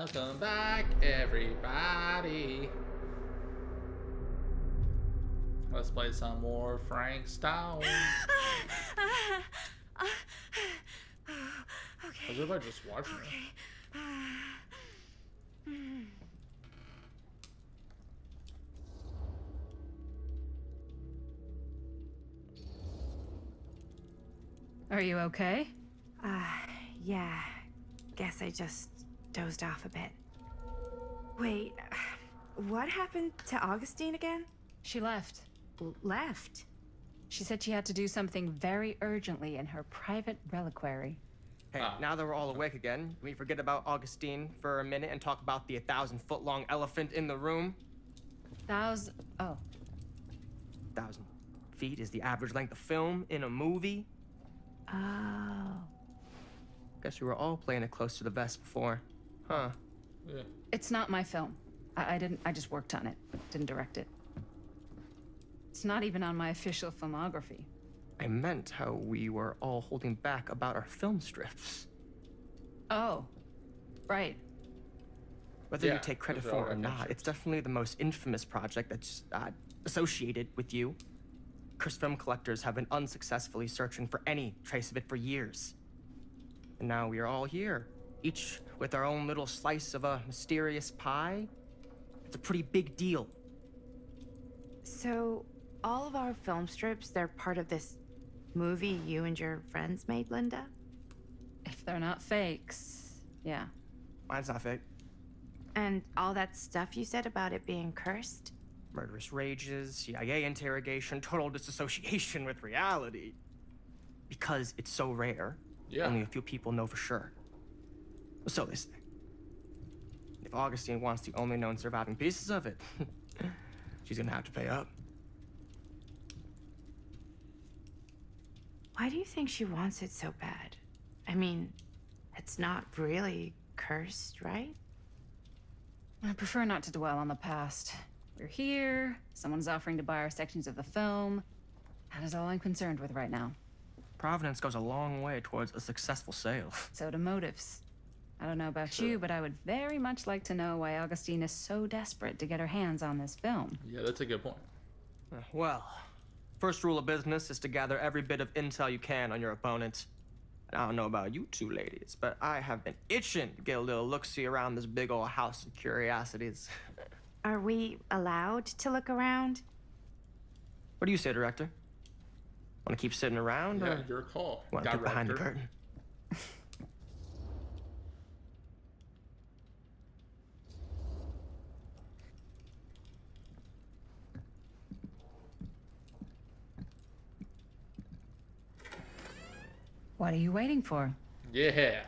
Welcome back, everybody. Let's play some more Frank Stone. Okay. Is everybody just watching Okay. Are you okay? Yeah. Guess I just dozed off a bit. Wait, what happened to Augustine again? She left. Left? She said she had to do something very urgently in her private reliquary. Hey, now that we're all awake again, can we forget about Augustine for a minute and talk about the 1,000-foot-long elephant in the room? Oh. 1,000 feet is the average length of film in a movie. Oh. Guess we were all playing it close to the vest before. Huh. Yeah. It's not my film. I just worked on it, but didn't direct it. It's not even on my official filmography. I meant how we were all holding back about our film strips. Oh. Right. Whether Yeah, you take credit those are for all it or our film not, strips. it's definitely the most infamous project that's associated with you. Cursed film collectors have been unsuccessfully searching for any trace of it for years. And now we are all here, each with our own little slice of a mysterious pie. It's a pretty big deal. So, all of our film strips, they're part of this movie you and your friends made, Linda? If they're not fakes, yeah. Mine's not fake. And all that stuff you said about it being cursed? Murderous rages, CIA interrogation, total disassociation with reality. Because it's so rare, Yeah. only a few people know for sure. So they say. If Augustine wants the only known surviving pieces of it, she's gonna have to pay up. Why do you think she wants it so bad? I mean, it's not really cursed, right? I prefer not to dwell on the past. We're here, someone's offering to buy our sections of the film. That is all I'm concerned with right now. Providence goes a long way towards a successful sale. So do motives. I don't know about you, but I would very much like to know why Augustine is so desperate to get her hands on this film. Yeah, that's a good point. Well, first rule of business is to gather every bit of intel you can on your opponent. And I don't know about you two ladies, but I have been itching to get a little look-see around this big old house of curiosities. Are we allowed to look around? What do you say, director? Want to keep sitting around, Yeah, or your call. want to get behind the Director. curtain? What are you waiting for? Yeah.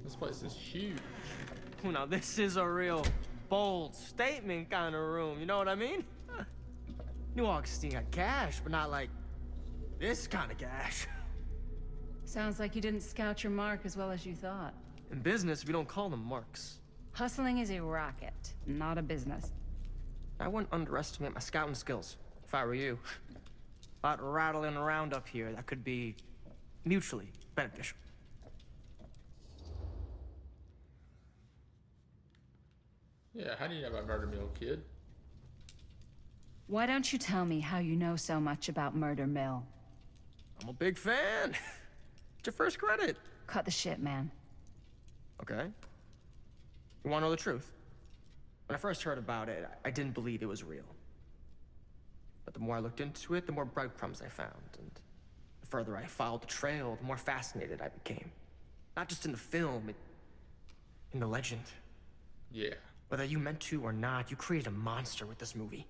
This place is huge. Well, now this is a real bold statement kind of room, you know what I mean? New Augustine got cash, but not like this kind of cash. Sounds like you didn't scout your mark as well as you thought. In business, we don't call them marks. Hustling is a racket, not a business. I wouldn't underestimate my scouting skills, if I were you. A lot rattling around up here that could be mutually beneficial. Yeah, how do you know about Murder Mill, kid? Why don't you tell me how you know so much about Murder Mill? I'm a big fan. It's your first credit. Cut the shit, man. Okay. You want to know the truth? When I first heard about it, I didn't believe it was real. But the more I looked into it, the more breadcrumbs I found. And the further I followed the trail, the more fascinated I became. Not just in the film, in the legend. Yeah. Whether you meant to or not, you created a monster with this movie.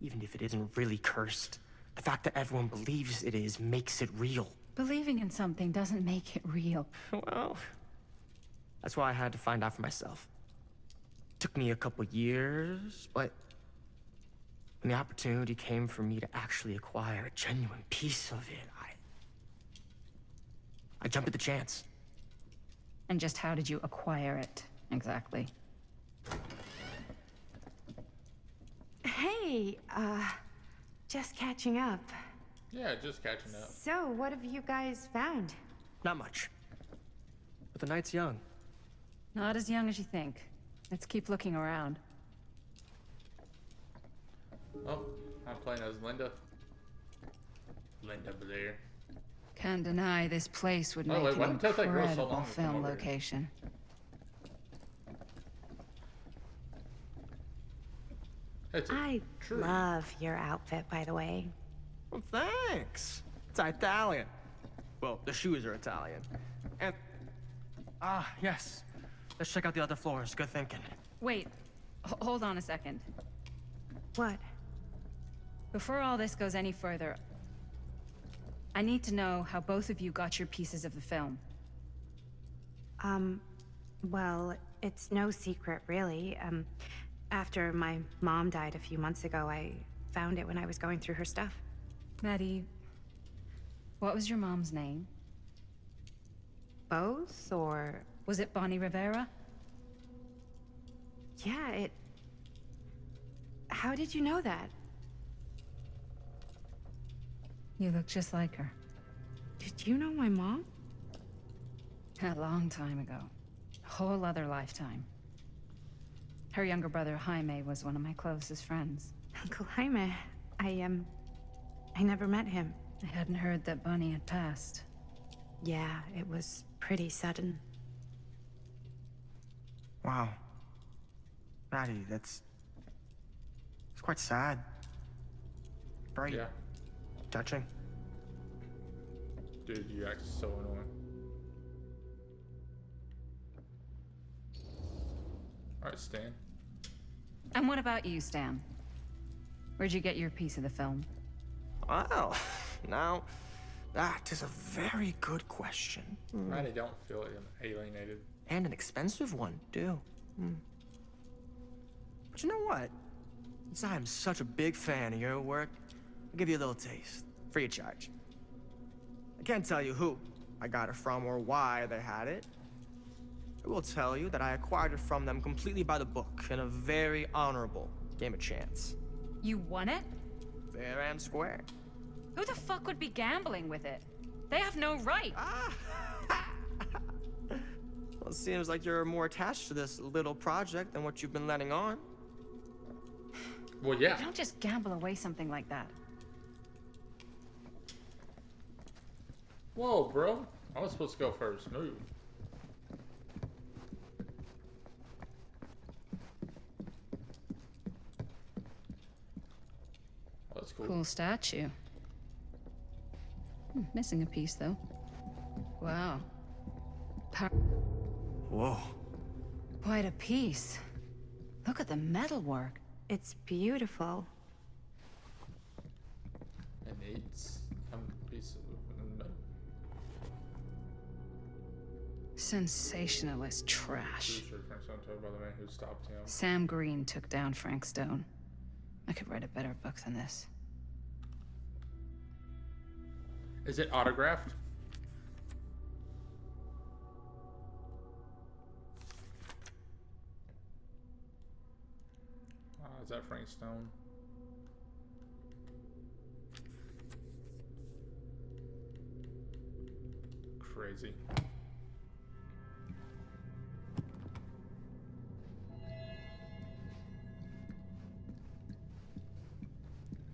Even if it isn't really cursed, the fact that everyone believes it is makes it real. Believing in something doesn't make it real. Well, that's why I had to find out for myself. Took me a couple years, but when the opportunity came for me to actually acquire a genuine piece of it, I jumped at the chance. And just how did you acquire it, exactly? Hey, just catching up. Yeah, just catching up. So, what have you guys found? Not much. But the night's young. Not as young as you think. Let's keep looking around. Oh, I'm playing as Linda. Linda Blair. Can't deny this place would Oh, make wait, why an did that girl so incredible long to come film over here? location. It's a I tree. love your outfit, by the way. Well, thanks. It's Italian. Well, the shoes are Italian. And... yes. Let's check out the other floors. Good thinking. Wait, hold on a second. What? Before all this goes any further, I need to know how both of you got your pieces of the film. Well, it's no secret, really. After my mom died a few months ago, I found it when I was going through her stuff. Maddie, what was your mom's name? Both, or... Was it Bonnie Rivera? Yeah, How did you know that? You look just like her. Did you know my mom? A long time ago. A whole other lifetime. Her younger brother, Jaime, was one of my closest friends. Uncle Jaime. I never met him. I hadn't heard that Bonnie had passed. Yeah, it was pretty sudden. Wow. Maddie, it's quite sad. Very Yeah. touching. Dude, you act so annoying. Alright, Stan. And what about you, Stan? Where'd you get your piece of the film? Well, now, that is a very good question. Maddie, don't feel alienated. And an expensive one, too. But you know what? Since I'm such a big fan of your work, I'll give you a little taste, free of charge. I can't tell you who I got it from or why they had it. I will tell you that I acquired it from them completely by the book in a very honorable game of chance. You won it? Fair and square. Who the fuck would be gambling with it? They have no right. Well, it seems like you're more attached to this little project than what you've been letting on. Well, yeah. You don't just gamble away something like that. Whoa, bro. I was supposed to go first. Move. Oh, that's cool. Cool statue. Missing a piece, though. Wow. Whoa. Quite a piece. Look at the metalwork. It's beautiful. It needs a piece of metal. Sensationalist trash. Producer Frank Stone told by the man who stopped him. Sam Green took down Frank Stone. I could write a better book than this. Is it autographed? Is that Frank Stone? Crazy.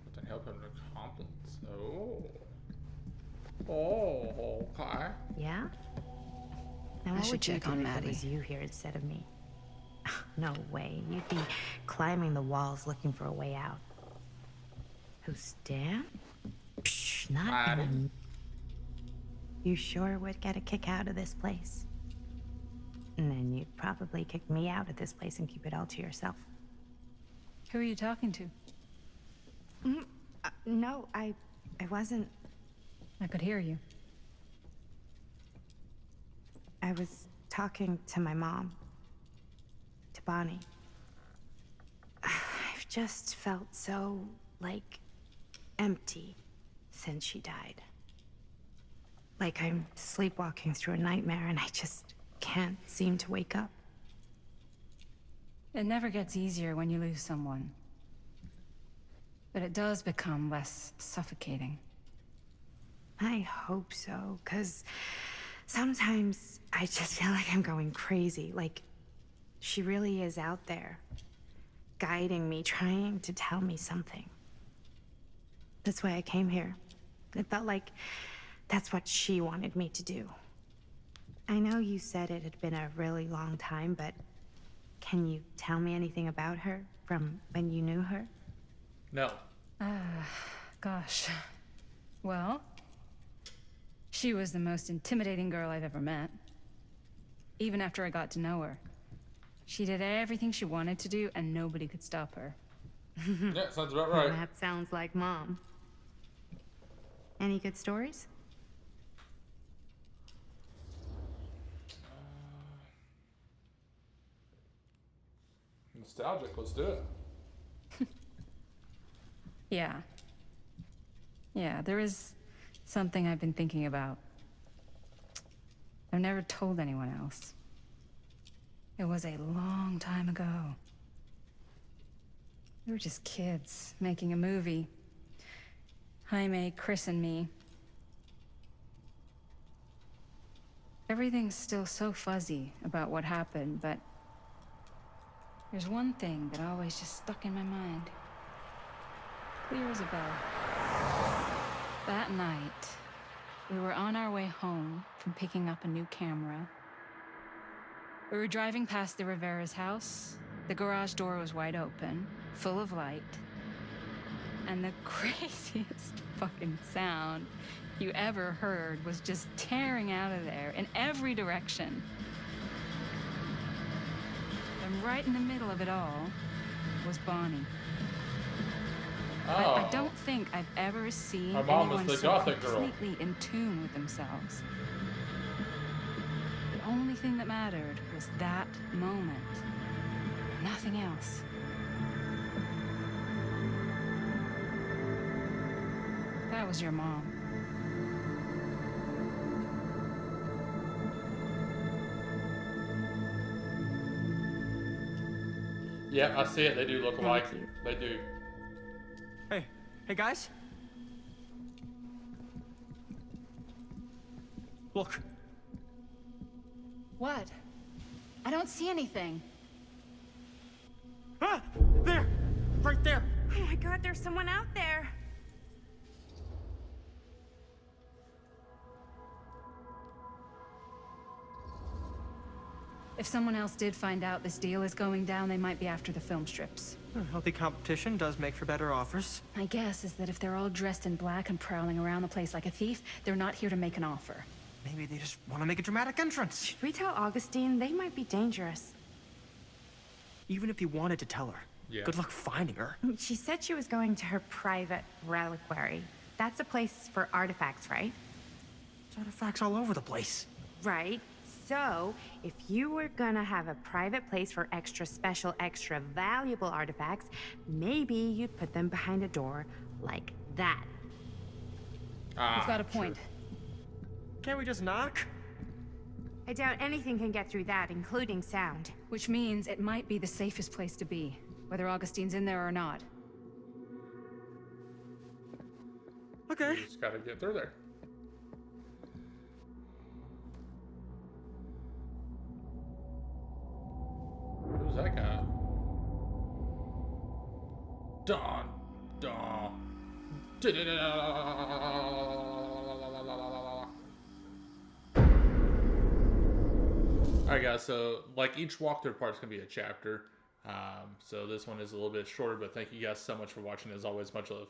What the help him to compliments? Oh. Oh, okay. Yeah? Now, I what should would you check do on if Maddie. it was you here instead of me? No way. You'd be climbing the walls looking for a way out. Who, Stan? Psh, not Maddie. him. You sure would get a kick out of this place. And then you'd probably kick me out of this place and keep it all to yourself. Who are you talking to? No, I wasn't. I could hear you. I was talking to my mom. To Bonnie. I've just felt so, like, empty since she died. Like I'm sleepwalking through a nightmare and I just can't seem to wake up. It never gets easier when you lose someone. but it does become less suffocating. I hope so, because sometimes I just feel like I'm going crazy. Like, she really is out there, guiding me, trying to tell me something. That's why I came here. It felt like that's what she wanted me to do. I know you said it had been a really long time, but can you tell me anything about her from when you knew her? No. Gosh. Well, she was the most intimidating girl I've ever met. Even after I got to know her. She did everything she wanted to do, and nobody could stop her. Yeah, sounds about right. That sounds like Mom. Any good stories? Nostalgic, let's do it. Yeah. Yeah, there is something I've been thinking about. I've never told anyone else. It was a long time ago. We were just kids making a movie. Jaime, Chris, and me. Everything's still so fuzzy about what happened, but there's one thing that always just stuck in my mind. Clear as a bell. That night, we were on our way home from picking up a new camera. We were driving past the Rivera's house. The garage door was wide open, full of light. And the craziest fucking sound you ever heard was just tearing out of there in every direction. And right in the middle of it all was Bonnie. Oh. I don't think I've ever seen Our mom was anyone the so gothic girl. completely in tune with themselves. The only thing that mattered was that moment. Nothing else. That was your mom. Yeah, I see it. They do look alike. you. They do. Hey guys. Look. What? I don't see anything. Ah! There! Right there! Oh my god, there's someone out there! If someone else did find out this deal is going down, they might be after the film strips. Healthy competition does make for better offers. My guess is that if they're all dressed in black and prowling around the place like a thief, they're not here to make an offer. Maybe they just want to make a dramatic entrance. Should we tell Augustine? They might be dangerous. Even if you wanted to tell her, Yeah. good luck finding her. She said she was going to her private reliquary. That's a place for artifacts, right? There's artifacts all over the place. Right. So, if you were gonna have a private place for extra special, extra valuable artifacts, maybe you'd put them behind a door like that. Ah, You've got a point. Can't we just knock? I doubt anything can get through that, including sound. Which means it might be the safest place to be, whether Augustine's in there or not. Okay. True. Just gotta get through there. Who's that guy? Don. Don. Alright guys, so like each walkthrough part is going to be a chapter. So this one is a little bit shorter, but thank you guys so much for watching. As always, much love.